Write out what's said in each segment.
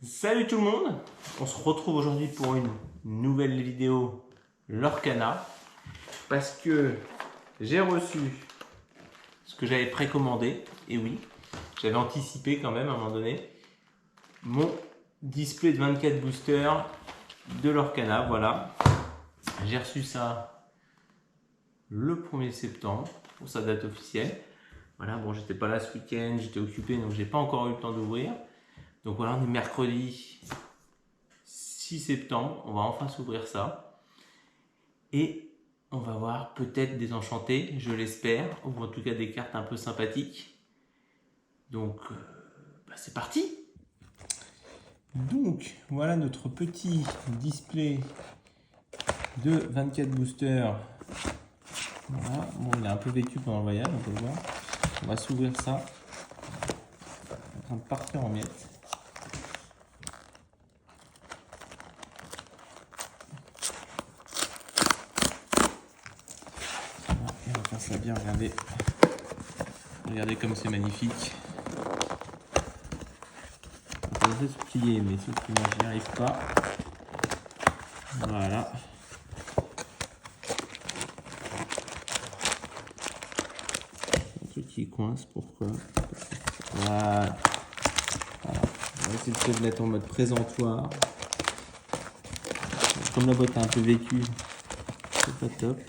Salut tout le monde, on se retrouve aujourd'hui pour une nouvelle vidéo Lorcana parce que j'ai reçu ce que j'avais précommandé, et oui, j'avais anticipé quand même à un moment donné, mon display de 24 boosters de Lorcana, voilà. J'ai reçu ça le 1er septembre pour sa date officielle. Voilà, bon, j'étais pas là ce week-end, j'étais occupé donc j'ai pas encore eu le temps d'ouvrir. Donc voilà, on est mercredi 6 septembre, on va enfin s'ouvrir ça. Et on va voir peut-être des enchantés, je l'espère, ou en tout cas des cartes un peu sympathiques. Donc, c'est parti! Donc, voilà notre petit display de 24 boosters. Voilà, bon, il est un peu vécu pendant le voyage, on peut le voir. On va s'ouvrir ça. En train de partir en miettes. Et on va faire ça bien, regardez. Regardez comme c'est magnifique. On va se plier, mais sauf que moi j'y arrive pas. Voilà. Un truc qui coince, pourquoi? Voilà. Voilà. On va essayer de se mettre en mode présentoir. Comme la boîte a un peu vécu, c'est pas top.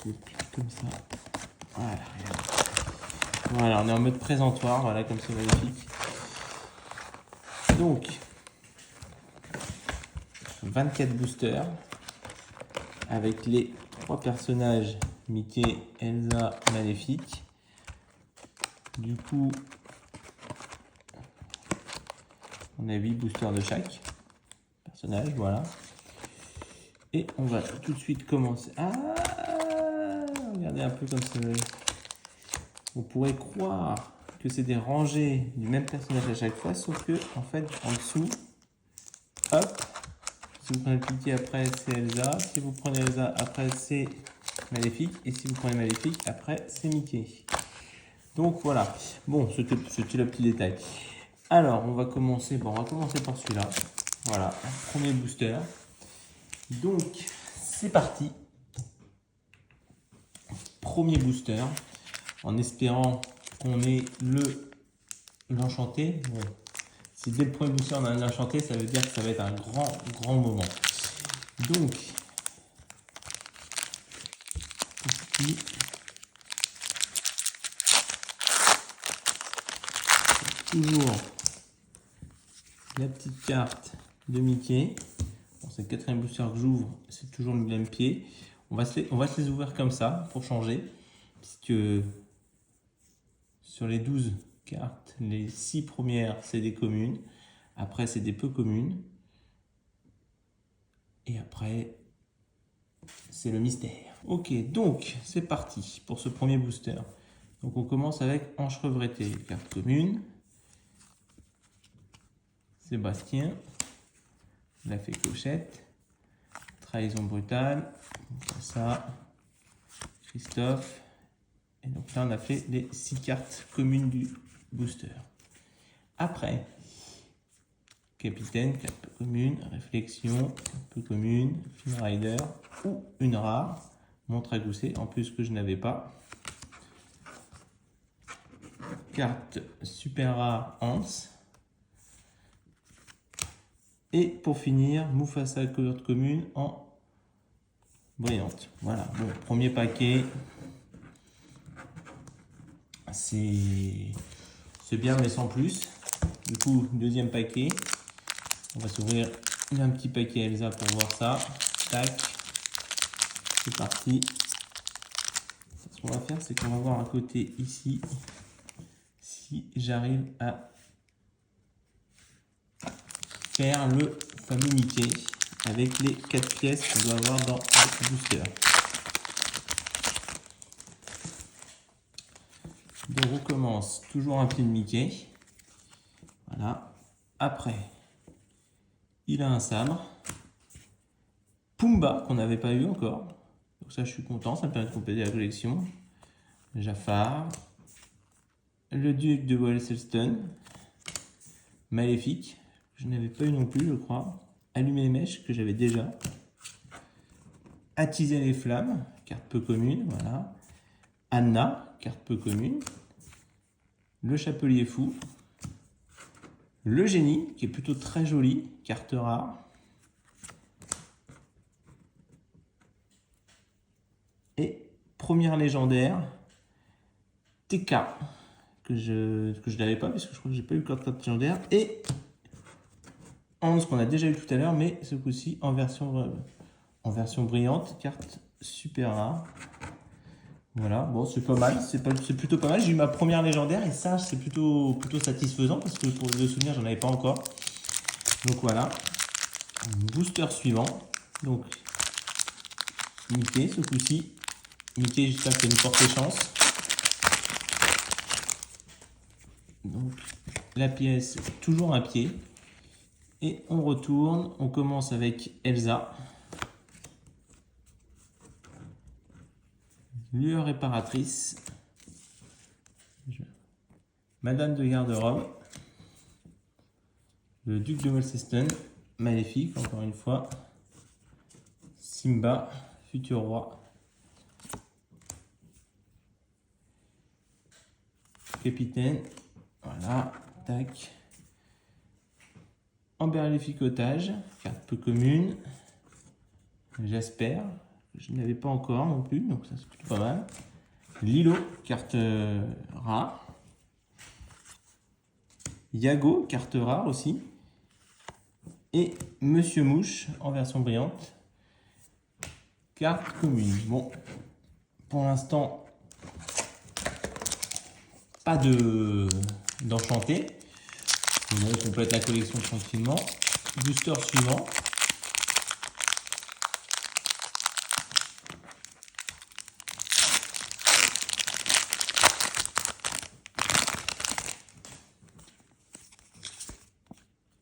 Je le plie comme ça. Voilà, regarde. Voilà, on est en mode présentoir, voilà, comme c'est magnifique. Donc, 24 boosters avec les 3 personnages Mickey, Elsa, Maléfique. Du coup, on a 8 boosters de chaque personnage, voilà. Et on va tout de suite commencer. Ah, regardez un peu comme ça. On pourrait croire que c'est des rangées du même personnage à chaque fois, sauf que en fait en dessous, hop, si vous prenez Mickey après c'est Elsa, si vous prenez Elsa après c'est Maléfique, et si vous prenez Maléfique après c'est Mickey. Donc voilà, bon c'était le petit détail. Alors on va commencer, par celui-là. Voilà, premier booster. Donc c'est parti. Premier booster, en espérant qu'on ait l'enchanté. Bon, si dès le premier booster on a un enchanté, ça veut dire que ça va être un grand moment. Donc, ici, toujours la petite carte de Mickey. Bon, c'est le 4e booster que j'ouvre, c'est toujours le même pied. On va se les ouvrir comme ça pour changer, puisque sur les 12 cartes, les 6 premières c'est des communes, après c'est des peu communes, et après c'est le mystère. Ok, donc c'est parti pour ce premier booster. Donc on commence avec Enchevêtré, carte commune. Sébastien, la fée Clochette, Trahison brutale, ça, Christophe. Et donc là on a fait les 6 cartes communes du booster. Après, Capitaine, carte peu commune, Réflexion, peu commune, Fin Rider ou une rare, montre à gousset, en plus que je n'avais pas. Carte super rare Hans. Et pour finir, Mufasa couleur commune en brillante. Voilà, bon, premier paquet. C'est bien mais sans plus. Du coup, deuxième paquet. On va s'ouvrir un petit paquet Elsa pour voir ça. Tac. C'est parti. Ce qu'on va faire, c'est qu'on va voir à côté ici si j'arrive à faire le fameux Mickey avec les 4 pièces qu'on doit avoir dans le booster. Donc on commence toujours un pied de Mickey. Voilà. Après, il a un sabre. Pumba qu'on n'avait pas eu encore. Donc ça je suis content, ça me permet de compléter la collection. Jafar. Le duc de Wellselston. Maléfique. je n'avais pas eu non plus, je crois. Allumer les mèches, que j'avais déjà. Attiser les flammes, carte peu commune, voilà. Anna, carte peu commune. Le chapelier fou. Le génie, qui est plutôt très joli, carte rare. Et première légendaire, TK, que je n'avais pas, parce que je crois que j'ai pas eu de carte légendaire. Et Hans, qu'on a déjà eu tout à l'heure, mais ce coup-ci en version brillante, carte super rare. Voilà, bon, c'est pas mal, c'est plutôt pas mal. J'ai eu ma première légendaire et ça, c'est plutôt satisfaisant parce que pour le souvenir, j'en avais pas encore. Donc voilà, booster suivant. Donc, Mickey, ce coup-ci. Mickey, j'espère qu'il nous porte chance. Donc, la pièce, toujours un pied. Et on retourne, on commence avec Elsa. Lueur réparatrice. Madame de garde-robe. Le duc de Wolceston. Maléfique, encore une fois. Simba, futur roi. Capitaine. Voilà, tac. Emberlificotage, carte peu commune. Jasper, je n'avais pas encore non plus, donc ça c'est plutôt pas mal. Lilo, carte rare. Yago, carte rare aussi. Et Monsieur Mouche en version brillante. Carte commune. Bon, pour l'instant, pas d'enchanté. Bon, on complète la collection tranquillement. Booster suivant.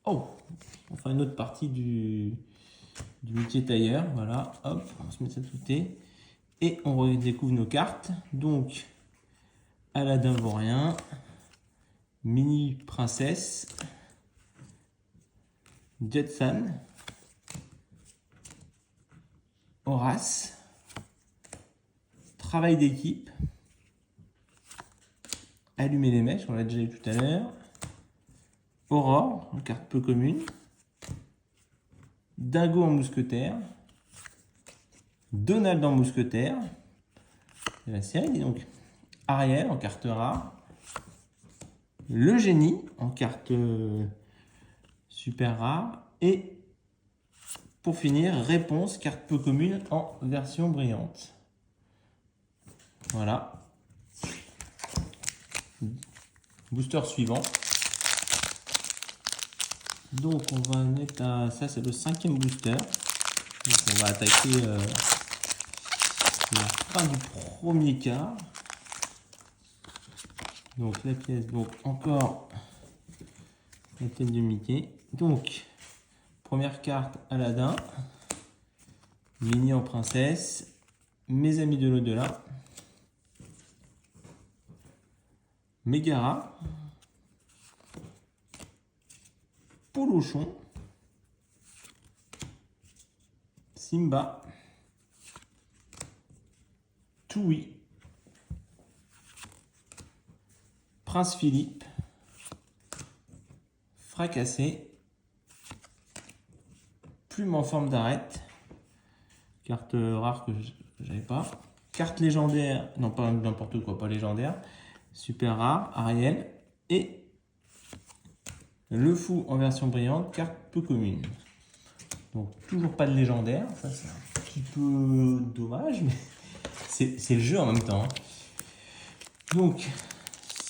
Oh, enfin une autre partie du métier tailleur. Voilà, hop, on se met ça de côté. Et on redécouvre nos cartes. Donc, Aladdin Vaurien, Mini Princesse, Jetson, Horace, Travail d'équipe, Allumer les mèches, on l'a déjà eu tout à l'heure, Aurore, en carte peu commune, Dingo en mousquetaire, Donald en mousquetaire, c'est la série donc, Ariel en carte rare, le génie en carte super rare et pour finir, réponse, carte peu commune en version brillante. Voilà. Booster suivant. Donc on va mettre à ça, c'est le 5e booster. Donc on va attaquer la fin du premier quart. Donc la pièce, donc encore la tête de Mickey. Donc première carte Aladdin, Mini en princesse, Mes amis de l'au-delà, Megara, Polochon, Simba, Toui, Prince Philippe, Fracassé, Plume en forme d'arête, carte rare que j'avais pas, carte légendaire, non pas n'importe quoi, pas légendaire, super rare, Ariel, et le fou en version brillante, carte peu commune. Donc toujours pas de légendaire, ça c'est un petit peu dommage, mais c'est le jeu en même temps. Hein. Donc,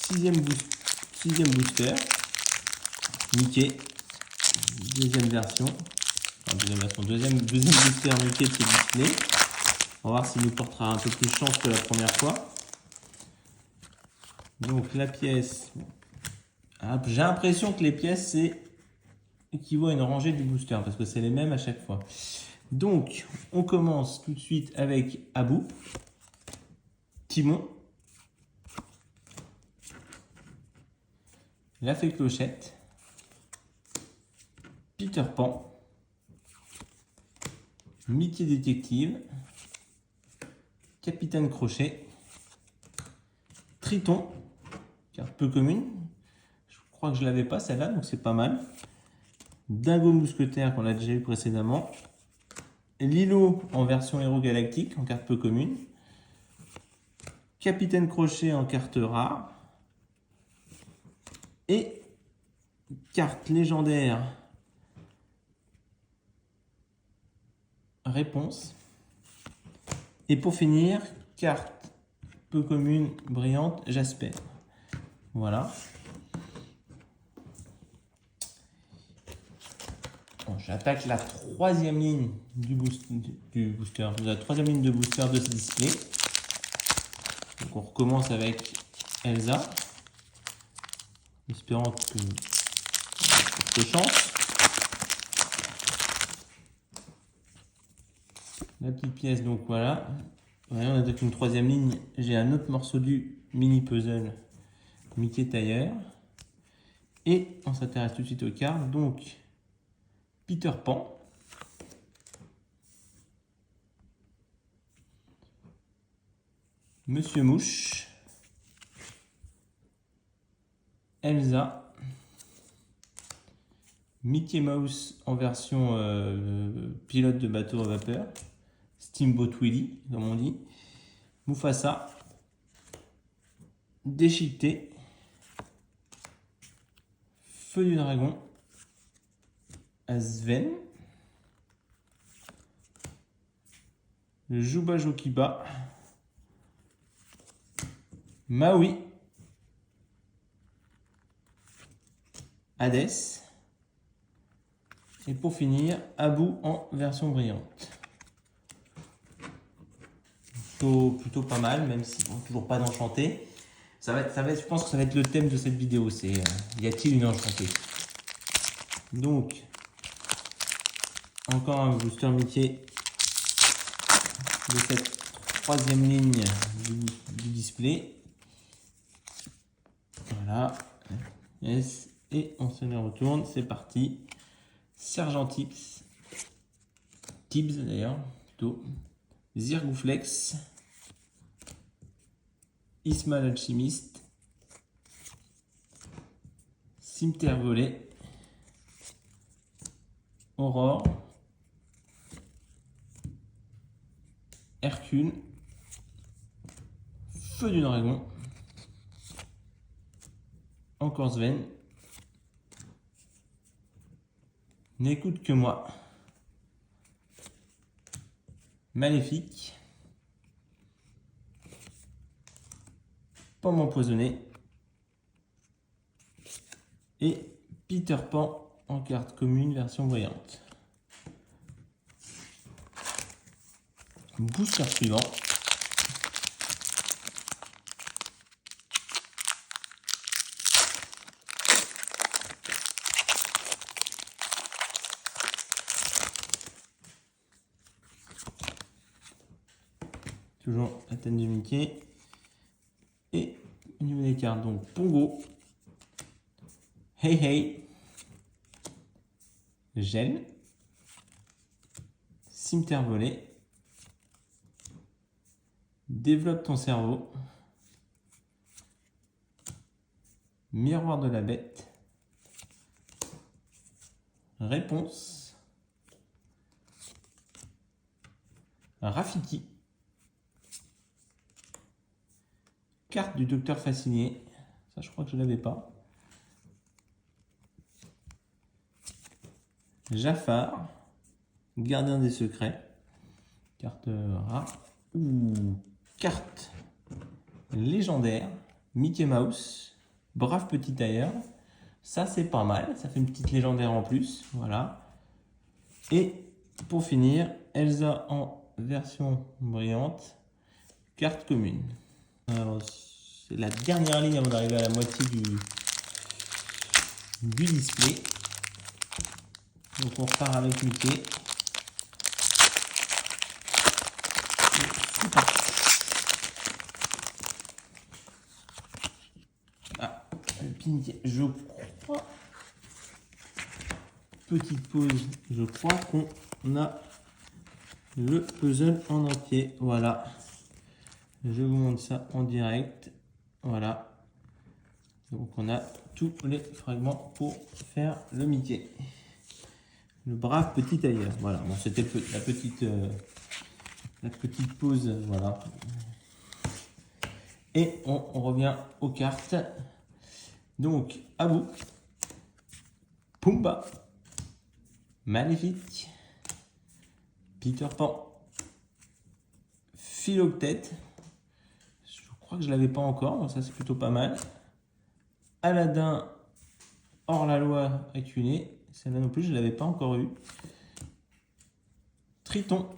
sixième booster, Mickey, deuxième version, deuxième booster Mickey de chez Disney. On va voir s'il nous portera un peu plus chance que la première fois. Donc la pièce, j'ai l'impression que les pièces c'est équivaut à une rangée du booster parce que c'est les mêmes à chaque fois. Donc on commence tout de suite avec Abou, Timon, la fée Clochette, Peter Pan, Mickey Détective, Capitaine Crochet, Triton, carte peu commune. Je crois que je l'avais pas celle-là, donc c'est pas mal. Dingo Mousquetaire qu'on a déjà eu précédemment. Lilo en version héros galactique, en carte peu commune. Capitaine Crochet en carte rare. Et carte légendaire réponse. Et pour finir, carte peu commune brillante Jasper. Voilà. Bon, j'attaque la troisième ligne du booster, la troisième ligne de booster de ce display. Donc on recommence avec Elsa, espérant que de chance. La petite pièce, donc voilà. Ouais, on attaque une troisième ligne. J'ai un autre morceau du mini puzzle Mickey Tailleur. Et on s'intéresse tout de suite aux cartes. Donc Peter Pan. Monsieur Mouche. Elsa. Mickey Mouse en version pilote de bateau à vapeur. Steamboat Willie, comme on dit. Mufasa. Déchiqueté. Feu du dragon. Sven. Juba Jokiba. Maui. Hades. Et pour finir, Abou en version brillante. Plutôt pas mal, même si bon, toujours pas d'enchanté. Je pense que ça va être le thème de cette vidéo, c'est y a-t-il une enchantée? Donc, encore un booster Mickey de cette troisième ligne du display. Voilà. Yes. Et on se les retourne, c'est parti. Sergent Tibbs d'ailleurs, plutôt. Zirgouflex. Isma l'alchimiste. Cimetière volé. Aurore. Hercule. Feu du dragon. Encore Sven. N'écoute que moi. Maléfique. Pomme empoisonnée. Et Peter Pan en carte commune version brillante. Booster suivant. Toujours la tête de Mickey. Et au niveau des cartes, donc Pongo, Hey Hey, Gel, Cimetière volé, Développe ton cerveau, Miroir de la bête, Réponse, Rafiki, carte du docteur fasciné, ça je crois que je ne l'avais pas. Jafar, gardien des secrets, carte rare, ou carte légendaire, Mickey Mouse, brave petit tailleur, ça c'est pas mal, ça fait une petite légendaire en plus, voilà. Et pour finir, Elsa en version brillante, carte commune. Alors, c'est la dernière ligne avant d'arriver à la moitié du display. Donc on repart avec Mickey. C'est parti. Ah, le Mickey, je crois petite pause, je crois qu'on a le puzzle en entier. Voilà. Je vous montre ça en direct. Voilà. Donc on a tous les fragments pour faire le Mickey. Le brave petit tailleur. Voilà. Bon, c'était la petite pause. Voilà. Et on revient aux cartes. Donc, à vous. Pumba. Maléfique. Peter Pan. Philoctète. Je crois que je ne l'avais pas encore, donc ça c'est plutôt pas mal. Aladdin, hors la loi, éculé. Celle-là non plus, je ne l'avais pas encore eu. Triton.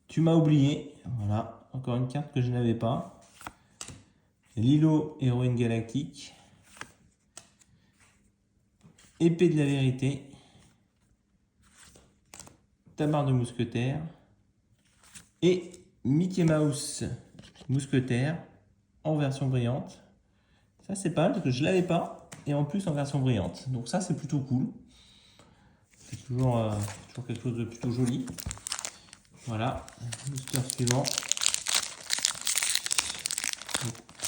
Tu m'as oublié. Voilà, encore une carte que je n'avais pas. Lilo, héroïne galactique. Épée de la vérité. Tamar de mousquetaire. Et Mickey Mouse mousquetaire en version brillante. Ça c'est pas mal parce que je l'avais pas et en plus en version brillante. Donc ça c'est plutôt cool. C'est toujours quelque chose de plutôt joli. Voilà, booster suivant.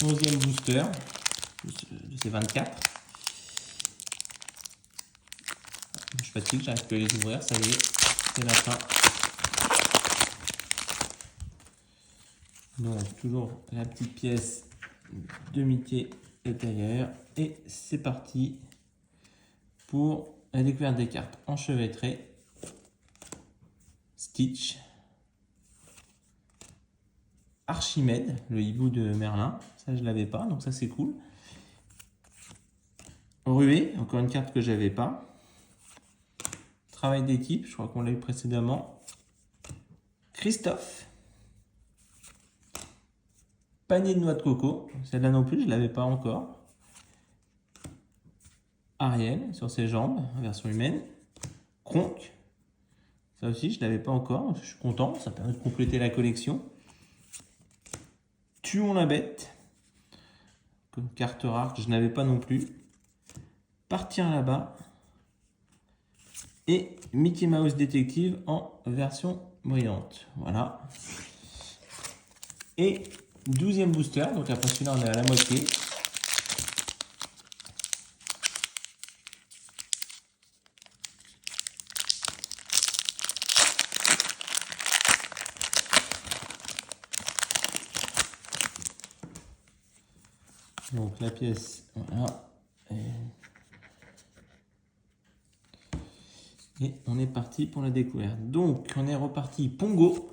Donc, 11e booster de ces 24. Je fatigue, j'arrive plus à les ouvrir, ça y est, c'est la fin. Donc toujours la petite pièce de Mickey intérieur et c'est parti pour la découverte des cartes enchevêtrées. Stitch, Archimède, le hibou de Merlin, ça je l'avais pas donc ça c'est cool. Ruée, encore une carte que j'avais pas. Travail d'équipe, je crois qu'on l'a eu précédemment. Christophe. Panier de noix de coco, celle-là non plus, je ne l'avais pas encore. Ariel, sur ses jambes, en version humaine. Kronk, ça aussi, je ne l'avais pas encore, je suis content, ça permet de compléter la collection. Tuons la bête, comme carte rare que je n'avais pas non plus. Partir là-bas. Et Mickey Mouse Détective en version brillante. Voilà. Et 12e booster, donc après celui-là on est à la moitié. Donc la pièce, voilà. Et on est parti pour la découverte. Donc on est reparti Pongo,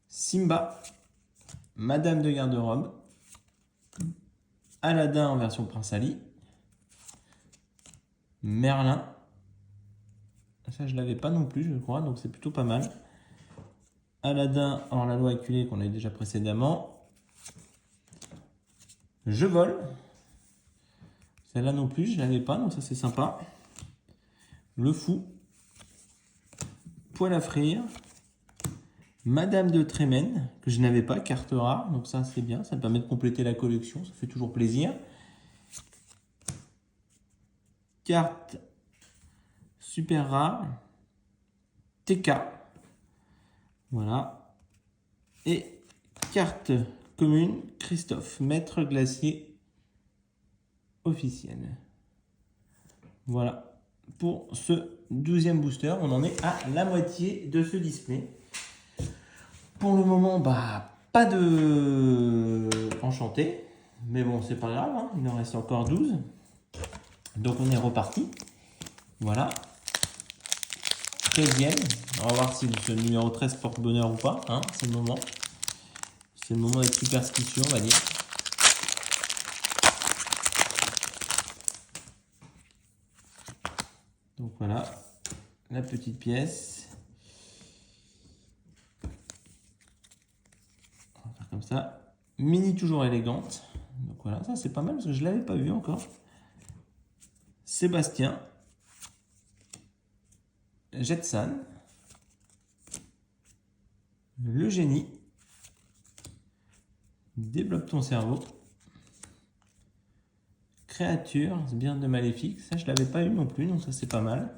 Simba, Madame de garde-robe, Aladdin en version Prince Ali, Merlin, ça je l'avais pas non plus je crois, donc c'est plutôt pas mal. Aladdin hors la loi acculée qu'on a eu déjà précédemment. Je vole, celle-là non plus je l'avais pas, donc ça c'est sympa. Le fou, Poil à frire, Madame de Trémène, que je n'avais pas, carte rare, donc ça c'est bien, ça me permet de compléter la collection, ça fait toujours plaisir. Carte super rare, TK, voilà. Et carte commune, Christophe, maître glacier officiel. Voilà pour ce 12e booster, on en est à la moitié de ce display. Pour le moment, pas de enchanté, mais bon, c'est pas grave, hein, il en reste encore 12. Donc on est reparti. Voilà. 13e. On va voir si ce numéro 13 porte bonheur ou pas. Hein, c'est le moment. C'est le moment d'être superstitieux, on va dire. Donc voilà, la petite pièce. On va faire comme ça. Mini toujours élégante. Donc voilà, ça c'est pas mal parce que je ne l'avais pas vu encore. Sébastien. Jetson. Le génie. Développe ton cerveau. Créature, sbire de maléfique, ça je l'avais pas eu non plus, donc ça c'est pas mal.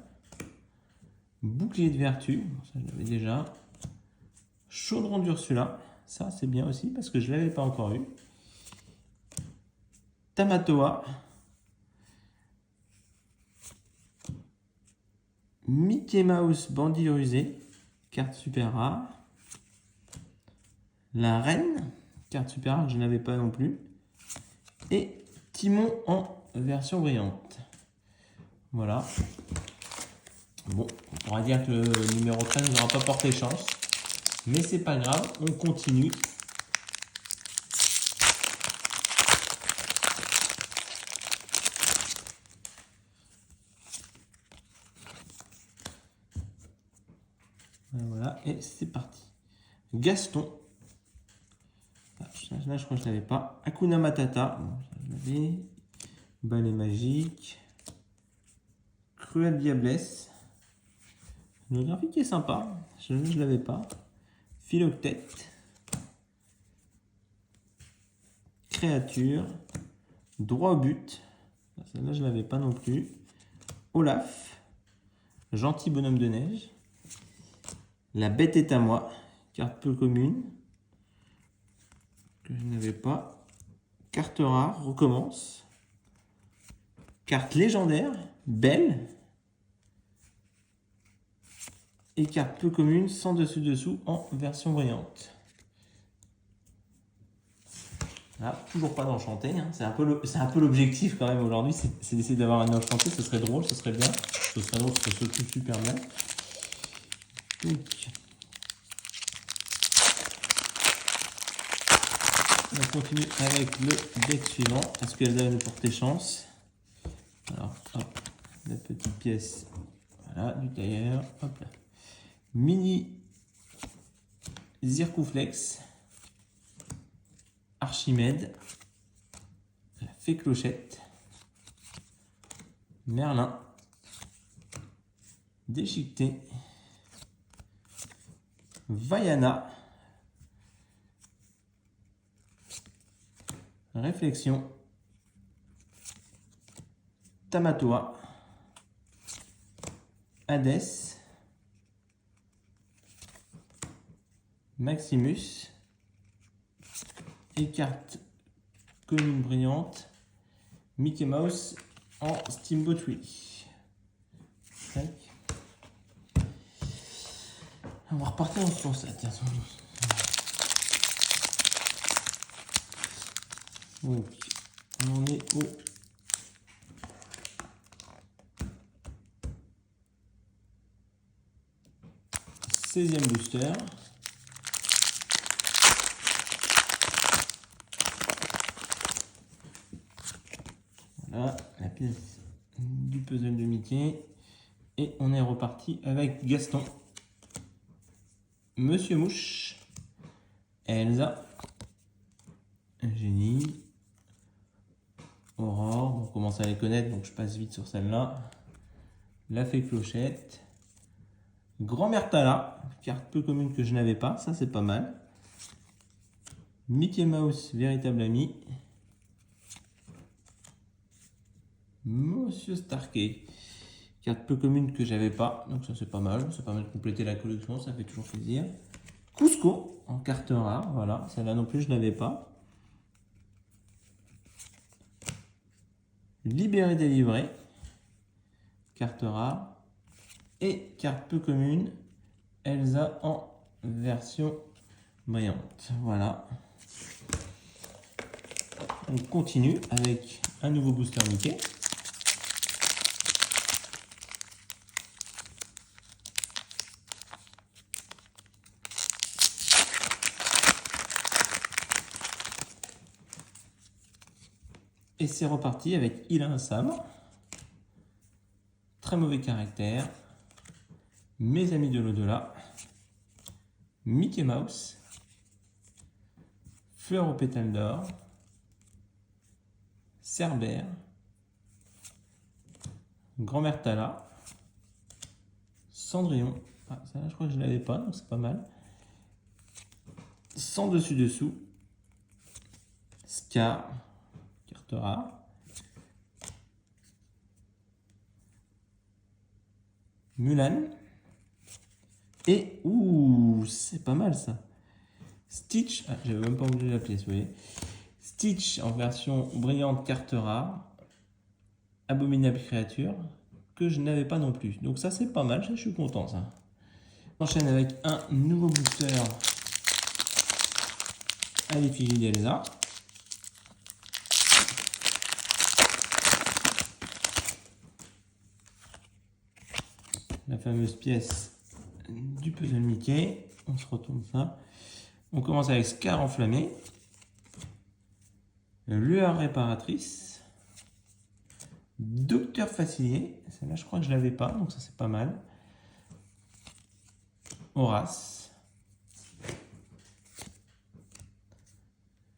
Bouclier de vertu, ça je l'avais déjà. Chaudron d'Ursula, ça c'est bien aussi parce que je l'avais pas encore eu. Tamatoa. Mickey Mouse, bandit rusé, carte super rare. La reine, carte super rare que je n'avais pas non plus. Et Timon en version brillante. Voilà. Bon, on pourra dire que le numéro 13 n'aura pas porté chance. Mais c'est pas grave, on continue. Voilà, et c'est parti. Gaston. Là, je crois que je ne l'avais pas. Hakuna Matata. Bon, je l'avais. Balai magique. Cruelle Diablesse. Le graphique est sympa. Je ne l'avais pas. Philoctète. Créature. Droit au but. Celle-là, je ne l'avais pas non plus. Olaf. Gentil bonhomme de neige. La bête est à moi. Carte peu commune. Que je n'avais pas. Carte rare. Recommence. Carte légendaire. Belle. Et carte peu commune sans dessus-dessous en version brillante. Là, toujours pas d'enchanté. Hein. C'est un peu l'objectif quand même aujourd'hui. C'est d'essayer d'avoir un enchanté. Ce serait drôle, ce serait bien. Ce serait drôle, ce serait super bien. Donc, on continue avec le deck suivant. Est-ce qu'elles avaient porté chance? Alors, hop, la petite pièce, voilà, du tailleur, hop là. Mini Zircouflex, Archimède, la Fée Clochette, Merlin, Déchiqueté, Vaiana, Réflexion, Tamatoa, Hadès, Maximus et carte commune brillante, Mickey Mouse en Steamboat Willie. On va repartir sur ça. Tiens, donc, on est au 16e booster. Voilà la pièce du puzzle de Mickey. Et on est reparti avec Gaston, Monsieur Mouche, Elsa, Génie, Aurore. On commence à les connaître, donc je passe vite sur celle-là. La Fée Clochette, Grand-Mère Tala, carte peu commune que je n'avais pas, ça c'est pas mal. Mickey Mouse, véritable ami. Monsieur Starkey, carte peu commune que j'avais pas, donc ça c'est pas mal. Ça permet de compléter la collection, ça fait toujours plaisir. Cusco en carte rare, voilà, celle-là non plus je n'avais pas. Libéré délivré, carte rare. Et carte peu commune, Elsa en version brillante. Voilà. On continue avec un nouveau booster Mickey. Et c'est reparti avec Il a un sabre. Très mauvais caractère. Mes amis de l'au-delà. Mickey Mouse. Fleur aux pétales d'or. Cerbère. Grand-mère Tala. Cendrillon. Ah, ça là, je crois que je ne l'avais pas, donc c'est pas mal. Sans dessus-dessous. Scar. Carte rare. Mulan. Et, ouh, c'est pas mal ça. Stitch, ah, j'avais même pas oublié la pièce, vous voyez. Stitch en version brillante carte rare. Abominable créature, que je n'avais pas non plus. Donc ça, c'est pas mal, ça, je suis content, ça. On enchaîne avec un nouveau booster à l'effigie d'Elsa. La fameuse pièce du puzzle Mickey. On se retourne ça. On commence avec Scar enflammé. Lueur réparatrice. Docteur Facilier. Celle-là, je crois que je l'avais pas, donc ça, c'est pas mal. Horace.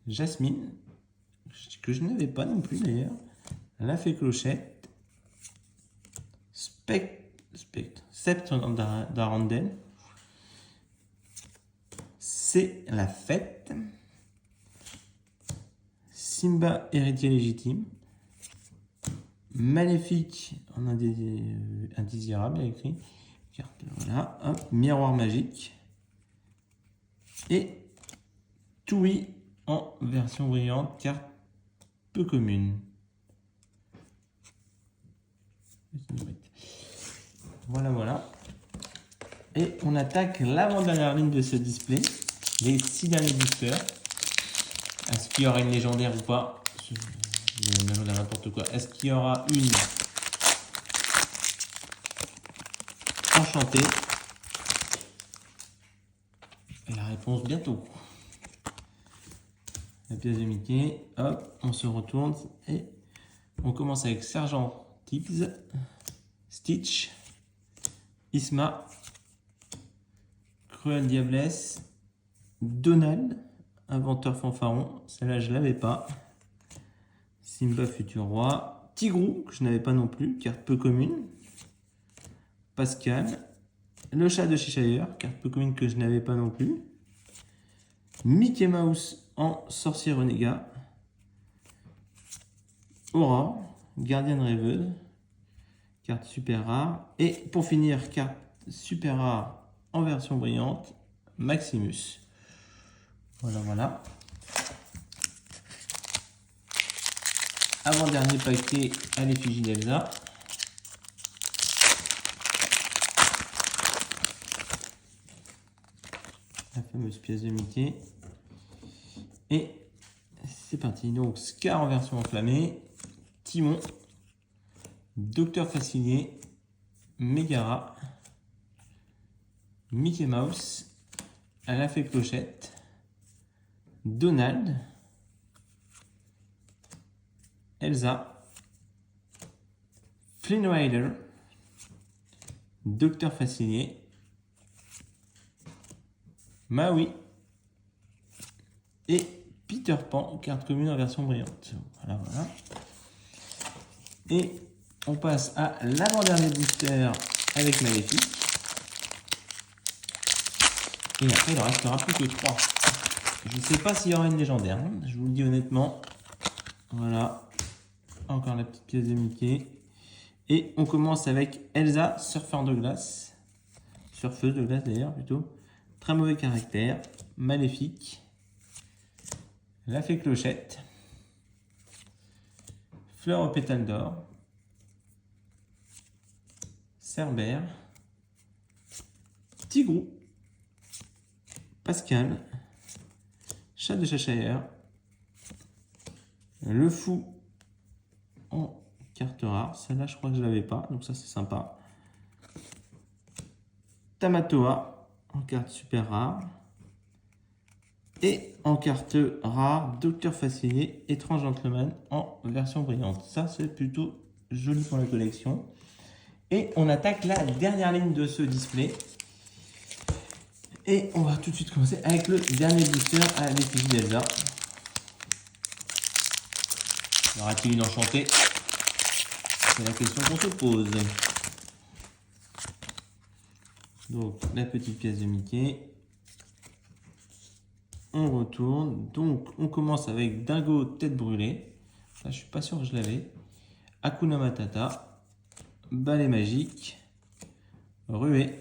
Jasmine. Que je n'avais pas non plus d'ailleurs. La Fée Clochette. Sceptre d'Arendelle. C'est la fête. Simba, héritier légitime. Maléfique en indésirable, écrit. Carte, voilà. Hop, miroir magique. Et Toui en version brillante, carte peu commune. Voilà, voilà. Et on attaque l'avant-dernière ligne de ce display. Les 6 derniers boosters. Est-ce qu'il y aura une légendaire ou pas? Je mélange n'importe quoi. Est-ce qu'il y aura une enchantée? Et la réponse bientôt. La pièce de Mickey. Hop, on se retourne et on commence avec Sergent Tibbs, Stitch, Isma, Cruelle Diablesse, Donald, Inventeur Fanfaron, celle-là je l'avais pas. Simba Futur Roi, Tigrou, que je n'avais pas non plus, carte peu commune. Pascal, le chat de Cheshire, carte peu commune que je n'avais pas non plus. Mickey Mouse en sorcier renégat. Aurore, gardienne rêveuse, carte super rare. Et pour finir, carte super rare en version brillante, Maximus. Voilà, voilà. Avant-dernier paquet à l'effigie d'Elsa. La fameuse pièce de Mickey. Et c'est parti. Donc, Scar en version enflammée. Timon. Docteur Facilier. Megara. Mickey Mouse. La Fée Clochette. Donald. Elsa. Flynn Rider. Docteur Facilier. Maui. Et Peter Pan, carte commune en version brillante. Voilà, voilà. Et on passe à l'avant-dernier booster avec Maléfique. Et après, il en restera plus que 3. Je ne sais pas s'il y aura une légendaire, hein. Je vous le dis honnêtement. Voilà. Encore la petite pièce de Mickey. Et on commence avec Elsa, surfeur de glace. Surfeuse de glace d'ailleurs, plutôt. Très mauvais caractère. Maléfique. La Fée Clochette. Fleur aux pétales d'or. Cerbère. Tigrou. Pascal. Chat de Cheshire. Le Fou en carte rare. Celle-là, je crois que je ne l'avais pas, donc ça, c'est sympa. Tamatoa en carte super rare. Et en carte rare, Docteur Facilier, Étrange Gentleman en version brillante. Ça, c'est plutôt joli pour la collection. Et on attaque la dernière ligne de ce display. Et on va tout de suite commencer avec le dernier booster à l'effigie d'Elsa. Y aura-t-il une enchantée? C'est la question qu'on se pose. Donc, la petite pièce de Mickey. On retourne. Donc, on commence avec Dingo Tête Brûlée. Ça, je suis pas sûr que je l'avais. Hakuna Matata. Balai Magique. Ruée,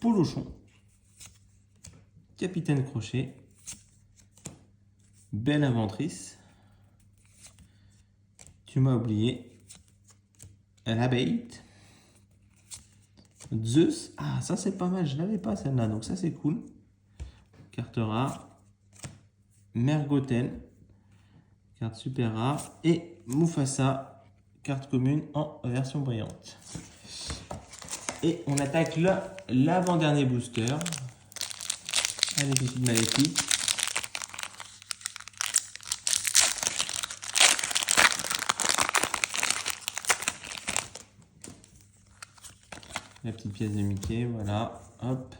Polochon, Capitaine Crochet, Belle Inventrice, Tu m'as oublié, L'abeille, Zeus. Ah, ça c'est pas mal, je l'avais pas celle-là, donc ça c'est cool. Carte rare, Mergoten, carte super rare, et Mufasa, carte commune en version brillante. Et on attaque l'avant-dernier booster. Allez, petite maléfique. La petite pièce de Mickey, voilà, hop.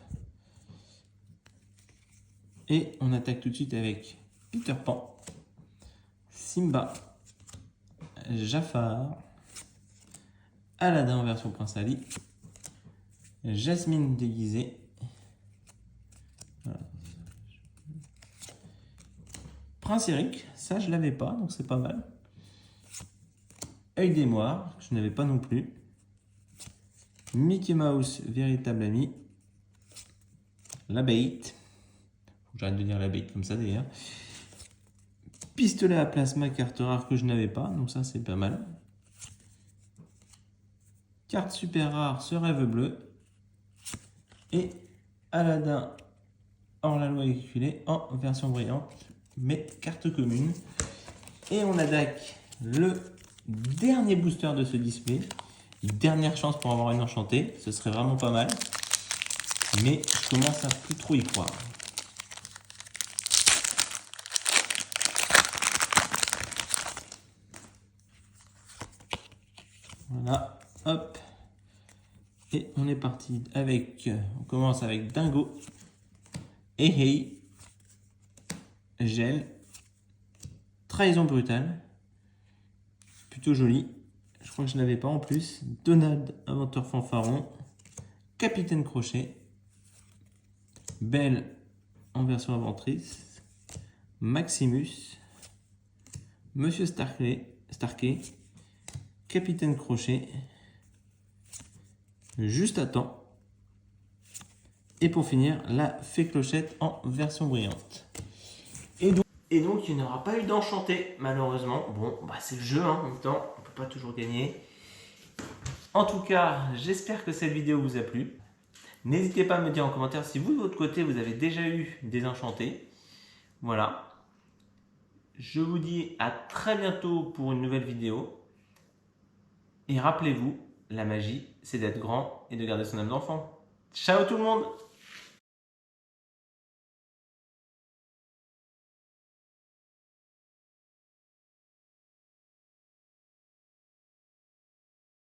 Et on attaque tout de suite avec Peter Pan, Simba, Jafar, Aladdin en version Prince Ali, Jasmine déguisée, voilà. Prince Eric, ça je l'avais pas, donc c'est pas mal. Œil d'émoire, que je n'avais pas non plus. Mickey Mouse, véritable ami. L'abeille. J'arrête de dire l'abeille comme ça d'ailleurs. Pistolet à plasma, carte rare que je n'avais pas, donc ça c'est pas mal. Carte super rare, ce rêve bleu. Et Aladdin hors la loi éculée en version brillante, mais carte commune. Et on attaque le dernier booster de ce display. Dernière chance pour avoir une enchantée, ce serait vraiment pas mal. Mais je commence à plus trop y croire. Voilà, hop. Et on est parti avec, on commence avec Dingo, Hey, Gel, Trahison brutale, plutôt joli. Je crois que je ne l'avais pas en plus. Donald, inventeur fanfaron, Capitaine Crochet, Belle en version inventrice, Maximus, Monsieur Starkey, Capitaine Crochet, juste à temps. Et pour finir, la Fée Clochette en version brillante. Et donc il n'y aura pas eu d'enchanté, malheureusement. Bon, bah, c'est le jeu, hein, en même temps, on ne peut pas toujours gagner. En tout cas, j'espère que cette vidéo vous a plu. N'hésitez pas à me dire en commentaire si vous, de votre côté, vous avez déjà eu des enchantés. Voilà. Je vous dis à très bientôt pour une nouvelle vidéo. Et rappelez-vous, la magie, c'est d'être grand et de garder son âme d'enfant. Ciao tout le monde!